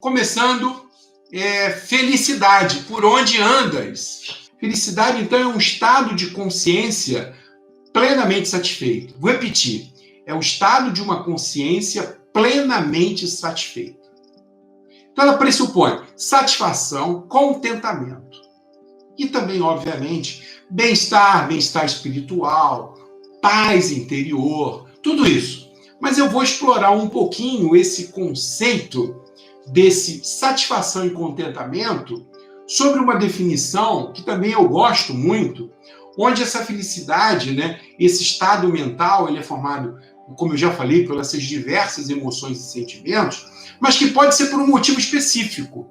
Começando, felicidade, por onde andas? Felicidade, então, é um estado de consciência plenamente satisfeito. Vou repetir, é o estado de uma consciência plenamente satisfeita. Então, ela pressupõe satisfação, contentamento. E também, obviamente, bem-estar espiritual, paz interior, tudo isso. Mas eu vou explorar um pouquinho esse conceito desse satisfação e contentamento sobre uma definição que também eu gosto muito, onde essa felicidade, esse estado mental, ele é formado, como eu já falei, pelas essas diversas emoções e sentimentos, mas que pode ser por um motivo específico.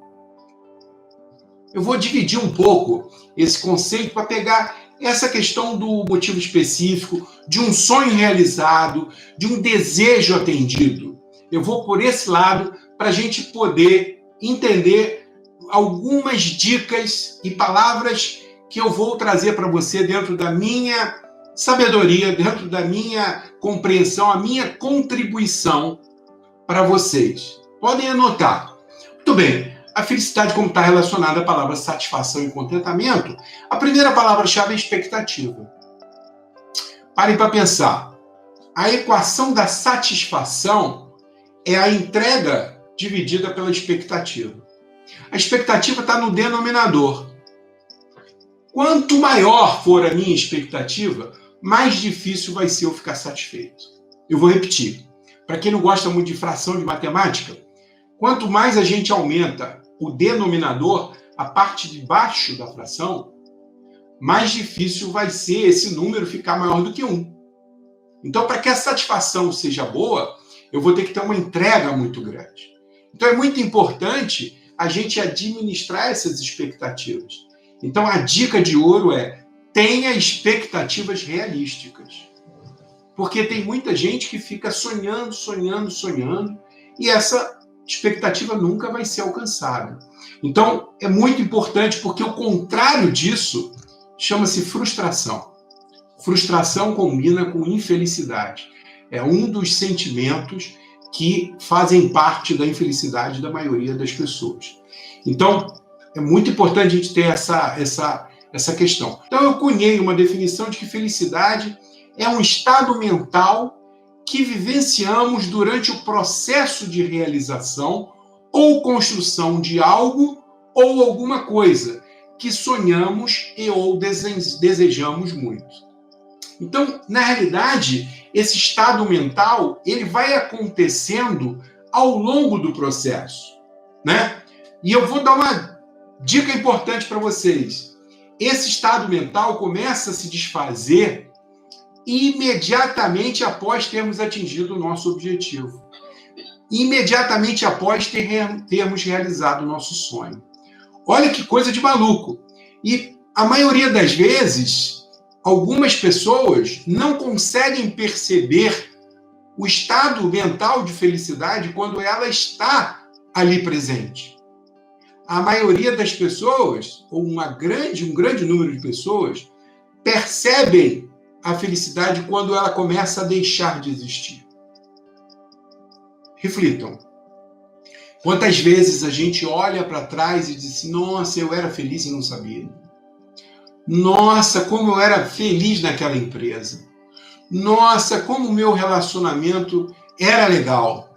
Eu vou dividir um pouco esse conceito para pegar essa questão do motivo específico, de um sonho realizado, de um desejo atendido. Eu vou por esse lado para a gente poder entender algumas dicas e palavras que eu vou trazer para você dentro da minha sabedoria, dentro da minha compreensão, a minha contribuição para vocês. Podem anotar. Muito bem. A felicidade, como está relacionada à palavra satisfação e contentamento, a primeira palavra-chave é expectativa. Parem para pensar. A equação da satisfação é a entrega dividida pela expectativa. A expectativa está no denominador. Quanto maior for a minha expectativa, mais difícil vai ser eu ficar satisfeito. Eu vou repetir. Para quem não gosta muito de fração de matemática, quanto mais a gente aumenta o denominador, a parte de baixo da fração, mais difícil vai ser esse número ficar maior do que 1. Então, para que a satisfação seja boa, eu vou ter que ter uma entrega muito grande. Então, é muito importante a gente administrar essas expectativas. Então, a dica de ouro é: tenha expectativas realísticas. Porque tem muita gente que fica sonhando, e essa expectativa nunca vai ser alcançada. Então, é muito importante, porque o contrário disso chama-se frustração. Frustração combina com infelicidade. É um dos sentimentos que fazem parte da infelicidade da maioria das pessoas. Então, é muito importante a gente ter essa questão. Então, eu cunhei uma definição de que felicidade é um estado mental que vivenciamos durante o processo de realização ou construção de algo ou alguma coisa que sonhamos ou desejamos muito. Então, na realidade, esse estado mental, ele vai acontecendo ao longo do processo, E eu vou dar uma dica importante para vocês. Esse estado mental começa a se desfazer imediatamente após termos atingido o nosso objetivo. Imediatamente após termos realizado o nosso sonho. Olha que coisa de maluco. E a maioria das vezes, algumas pessoas não conseguem perceber o estado mental de felicidade quando ela está ali presente. A maioria das pessoas, ou um grande número de pessoas, percebem a felicidade quando ela começa a deixar de existir. Reflitam. Quantas vezes a gente olha para trás e diz assim: nossa, eu era feliz e não sabia. Nossa, como eu era feliz naquela empresa. Nossa, como o meu relacionamento era legal.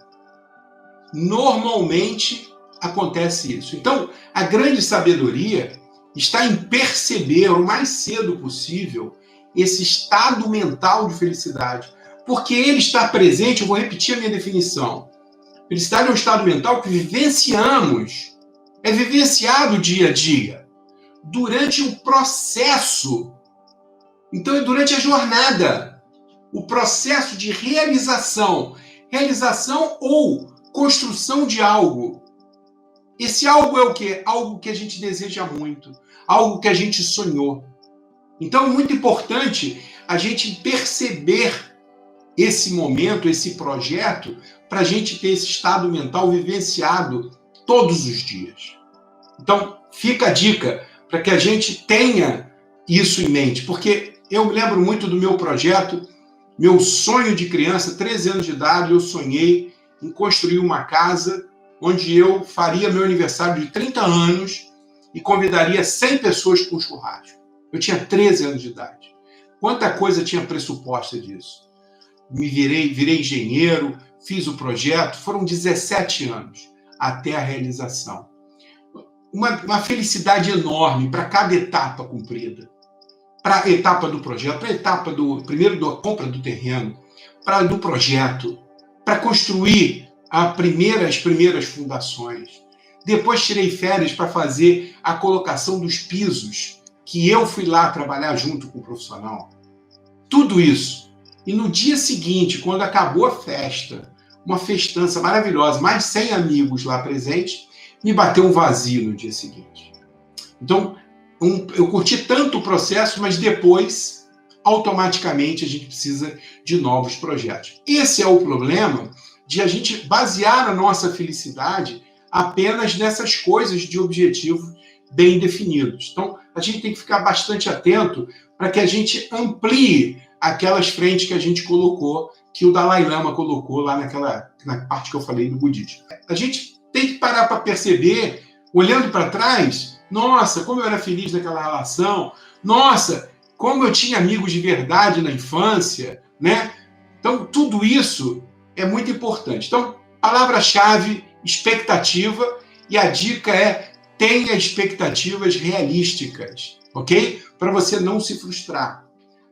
Normalmente acontece isso. Então, a grande sabedoria está em perceber o mais cedo possível esse estado mental de felicidade. Porque ele está presente, eu vou repetir a minha definição. Felicidade é um estado mental que vivenciamos, é vivenciado dia a dia, durante um processo. Então, é durante a jornada, o processo de realização ou construção de algo. Esse algo é o quê? Algo que a gente deseja muito, algo que a gente sonhou. Então, é muito importante a gente perceber esse momento, esse projeto, para a gente ter esse estado mental vivenciado todos os dias. Então, fica a dica para que a gente tenha isso em mente, porque eu me lembro muito do meu projeto, meu sonho de criança, 13 anos de idade, eu sonhei em construir uma casa onde eu faria meu aniversário de 30 anos e convidaria 100 pessoas para um churrasco. Eu tinha 13 anos de idade. Quanta coisa tinha pressuposta disso? Virei engenheiro, fiz o projeto, foram 17 anos até a realização. Uma felicidade enorme para cada etapa cumprida. Para a etapa do projeto, para a etapa primeiro da compra do terreno, para do projeto, para construir as primeiras fundações. Depois tirei férias para fazer a colocação dos pisos, que eu fui lá trabalhar junto com o profissional. Tudo isso. E no dia seguinte, quando acabou a festa, uma festança maravilhosa, mais de 100 amigos lá presentes, me bateu um vazio no dia seguinte. Então, eu curti tanto o processo, mas depois, automaticamente, a gente precisa de novos projetos. Esse é o problema de a gente basear a nossa felicidade apenas nessas coisas de objetivos bem definidos. Então, a gente tem que ficar bastante atento para que a gente amplie aquelas frentes que a gente colocou, que o Dalai Lama colocou lá na parte que eu falei do budismo. A gente tem que parar para perceber, olhando para trás, nossa, como eu era feliz naquela relação, nossa, como eu tinha amigos de verdade na infância, né? Então, tudo isso é muito importante. Então, palavra-chave, expectativa, e a dica é: tenha expectativas realísticas, ok? Para você não se frustrar.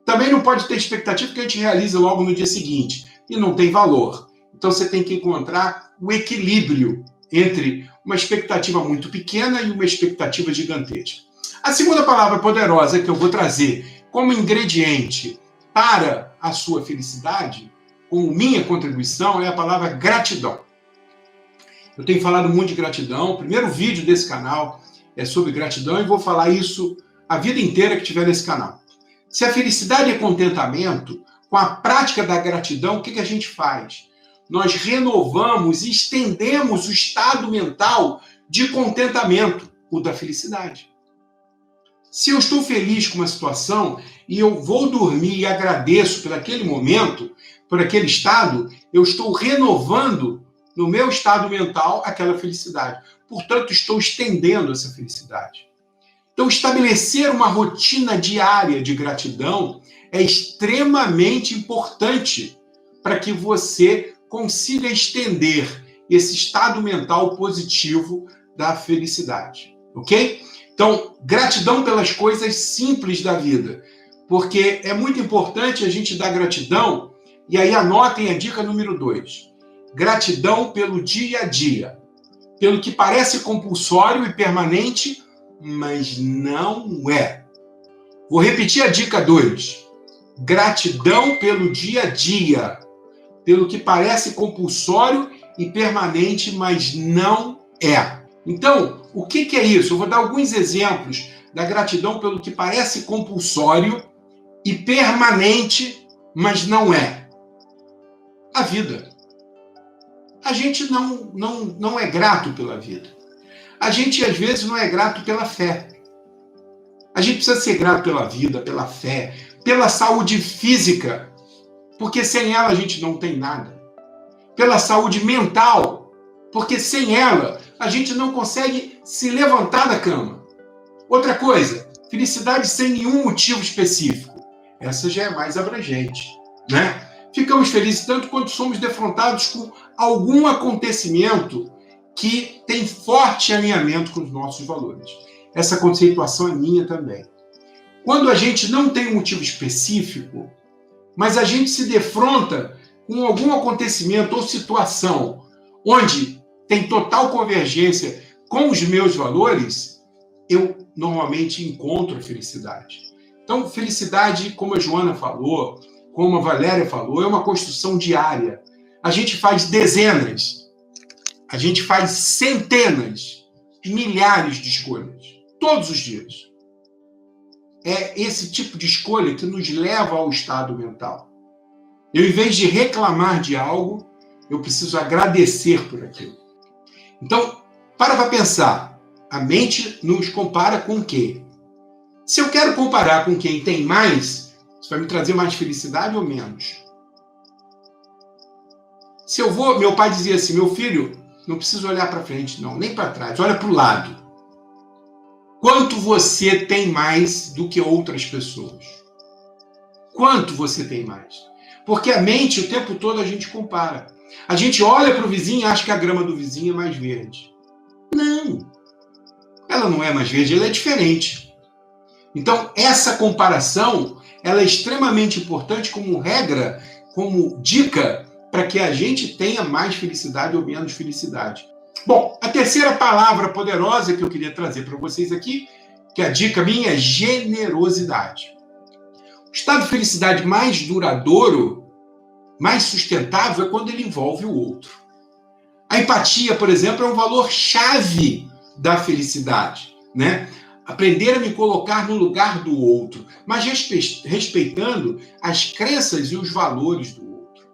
Também não pode ter expectativa que a gente realiza logo no dia seguinte, e não tem valor. Então, você tem que encontrar o equilíbrio entre uma expectativa muito pequena e uma expectativa gigantesca. A segunda palavra poderosa que eu vou trazer como ingrediente para a sua felicidade, como minha contribuição, é a palavra gratidão. Eu tenho falado muito de gratidão. O primeiro vídeo desse canal é sobre gratidão e vou falar isso a vida inteira que tiver nesse canal. Se a felicidade é contentamento, com a prática da gratidão, o que a gente faz? Nós renovamos e estendemos o estado mental de contentamento, o da felicidade. Se eu estou feliz com uma situação e eu vou dormir e agradeço por aquele momento, por aquele estado, eu estou renovando no meu estado mental aquela felicidade. Portanto, estou estendendo essa felicidade. Então, estabelecer uma rotina diária de gratidão é extremamente importante para que você consiga estender esse estado mental positivo da felicidade, ok? Então, gratidão pelas coisas simples da vida, porque é muito importante a gente dar gratidão, e aí anotem a dica número 2. Gratidão pelo dia a dia, pelo que parece compulsório e permanente, mas não é. Vou repetir a dica 2. Gratidão pelo dia a dia, pelo que parece compulsório e permanente, mas não é. Então, o que é isso? Eu vou dar alguns exemplos da gratidão pelo que parece compulsório e permanente, mas não é. A vida. A gente não é grato pela vida. A gente, às vezes, não é grato pela fé. A gente precisa ser grato pela vida, pela fé, pela saúde física, porque sem ela a gente não tem nada. Pela saúde mental, porque sem ela a gente não consegue se levantar da cama. Outra coisa, felicidade sem nenhum motivo específico. Essa já é mais abrangente, né? Ficamos felizes tanto quanto somos defrontados com algum acontecimento que tem forte alinhamento com os nossos valores. Essa conceituação é minha também. Quando a gente não tem um motivo específico, mas a gente se defronta com algum acontecimento ou situação onde tem total convergência com os meus valores, eu normalmente encontro a felicidade. Então, felicidade, como a Joana falou, como a Valéria falou, é uma construção diária. A gente faz dezenas, a gente faz centenas, milhares de escolhas, todos os dias. É esse tipo de escolha que nos leva ao estado mental. Eu, em vez de reclamar de algo, eu preciso agradecer por aquilo. Então, para pensar. A mente nos compara com o quê? Se eu quero comparar com quem tem mais, isso vai me trazer mais felicidade ou menos? Se eu vou... Meu pai dizia assim, meu filho, Não precisa olhar para frente, não, nem para trás. Olha para o lado. Quanto você tem mais do que outras pessoas? Quanto você tem mais? Porque a mente, o tempo todo, a gente compara. A gente olha para o vizinho e acha que a grama do vizinho é mais verde. Não. Ela não é mais verde, ela é diferente. Então, essa comparação, ela é extremamente importante como regra, como dica, para que a gente tenha mais felicidade ou menos felicidade. Bom, a terceira palavra poderosa que eu queria trazer para vocês aqui, que a dica minha é generosidade. O estado de felicidade mais duradouro, mais sustentável, é quando ele envolve o outro. A empatia, por exemplo, é um valor-chave da felicidade, né? Aprender a me colocar no lugar do outro, mas respeitando as crenças e os valores do outro.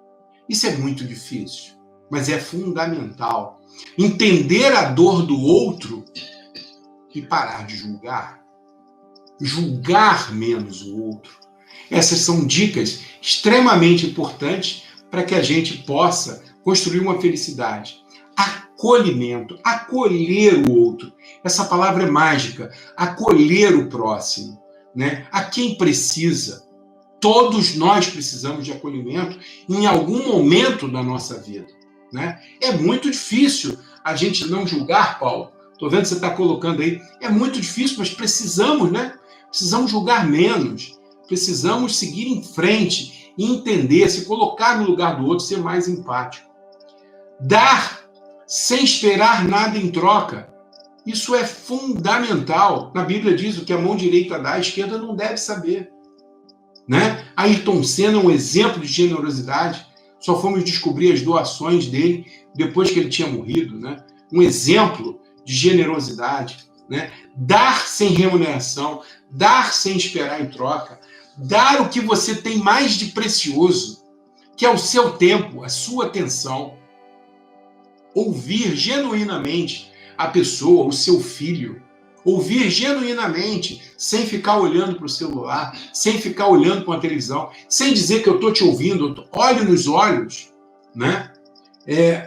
Isso é muito difícil, mas é fundamental. Entender a dor do outro e parar de julgar. Julgar menos o outro. Essas são dicas extremamente importantes para que a gente possa construir uma felicidade. Acolhimento, acolher o outro. Essa palavra é mágica. Acolher o próximo, né? A quem precisa. Todos nós precisamos de acolhimento em algum momento da nossa vida, né? É muito difícil a gente não julgar, Paulo. Estou vendo que você está colocando aí. É muito difícil, mas precisamos, né? Precisamos julgar menos. Precisamos seguir em frente e entender, se colocar no lugar do outro, ser mais empático. Dar sem esperar nada em troca. Isso é fundamental. Na Bíblia diz o que a mão direita dá, a esquerda não deve saber. Né? Ayrton Senna é um exemplo de generosidade. Só fomos descobrir as doações dele depois que ele tinha morrido. Né? Um exemplo de generosidade. Né? Dar sem remuneração, dar sem esperar em troca, dar o que você tem mais de precioso, que é o seu tempo, a sua atenção. Ouvir genuinamente a pessoa, o seu filho. Ouvir genuinamente, sem ficar olhando para o celular, sem ficar olhando para a televisão, sem dizer que eu estou te ouvindo, olhe nos olhos, né?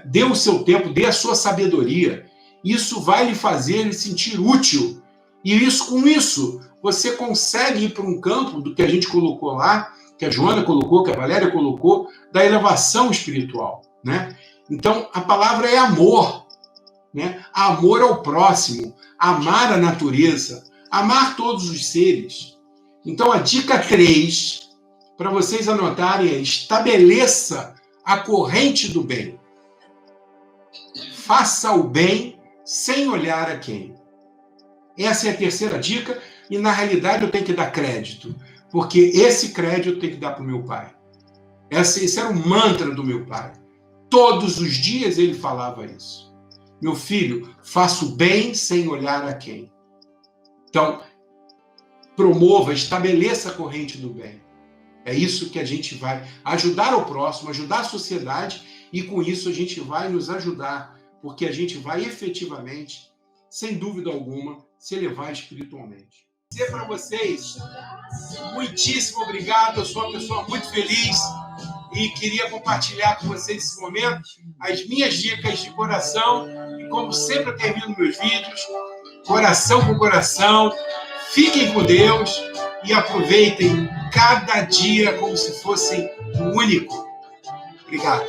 Dê o seu tempo, dê a sua sabedoria. Isso vai lhe fazer lhe sentir útil. E com isso, você consegue ir para um campo do que a gente colocou lá, que a Joana colocou, que a Valéria colocou, da elevação espiritual, né? Então, a palavra é amor, né? Amor ao próximo, amar a natureza, amar todos os seres. Então, a dica 3, para vocês anotarem, é: estabeleça a corrente do bem. Faça o bem sem olhar a quem. Essa é a terceira dica, e na realidade eu tenho que dar crédito, porque esse crédito eu tenho que dar para o meu pai. Esse era o mantra do meu pai. Todos os dias ele falava isso. Meu filho, faça o bem sem olhar a quem. Então, promova, estabeleça a corrente do bem. É isso que a gente vai ajudar o próximo, ajudar a sociedade, e com isso a gente vai nos ajudar, porque a gente vai efetivamente, sem dúvida alguma, se elevar espiritualmente. Dizer para vocês, muitíssimo obrigado, eu sou uma pessoa muito feliz e queria compartilhar com vocês esse momento, as minhas dicas de coração, e como sempre eu termino meus vídeos, coração com coração, fiquem com Deus e aproveitem cada dia como se fosse único. Obrigado.